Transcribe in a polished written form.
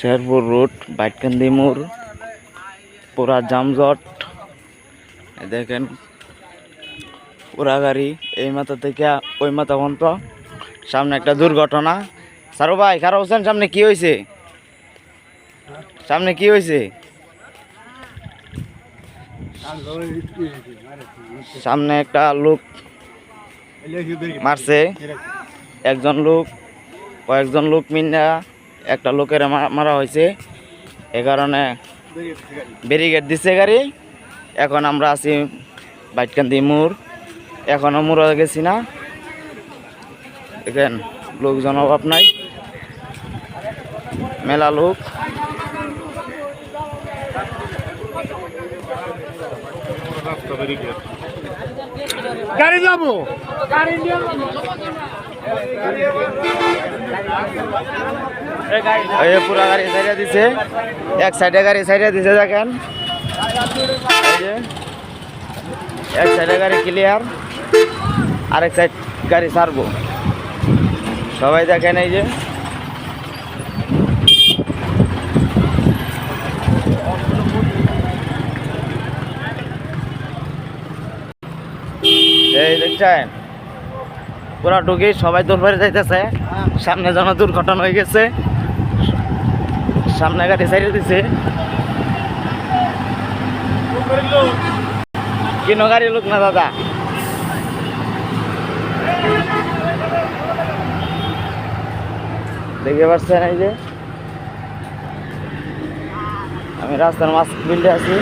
Sherpur road বাইটকান্দি মোড় পুরা জামজট। দেখেন পুরা গাড়ি এই মাথা থেকে ওই মাথা পর্যন্ত। সামনে একটা দুর্ঘটনা। সারু ভাই খারাপ হোসেন, সামনে কি হয়েছে? সামনে কি হয়েছে? সামনে একটা লোক মারছে, একজন লোক কয়েকজন লোক মিনা একটা লোকের মারা হয়েছে। এ কারণে ব্যারিকেড দিচ্ছে গাড়ি। এখন আমরা আছি বাইটকান্দি মোড়, এখনো মোড়ে গেছি না। দেখেন লোকজন অভাব নাই, মেলা লোক। গাড়ি যাবো পুরা গাড়ি সাইডে দিছে, এক সাইডে গাড়ি সাইডে দিছে। দেখেন এক সাইডে গাড়ি ক্লিয়ার, আরেক সাইড গাড়ি ছাড়বো। সবাই দেখেন এই যে এই দেখছেন পুরা ঢুকে সবাই দৌড় যাইতেছে। সামনে যেন দুর্ঘটনা হয়ে গেছে, সামনে গাড়ি সাইডে দিছে। কেন গাড়ি লোক না দাদা? দেখতে পাচ্ছেন এই যে আমি রাস্তার মাছ বিল্ডে আছি।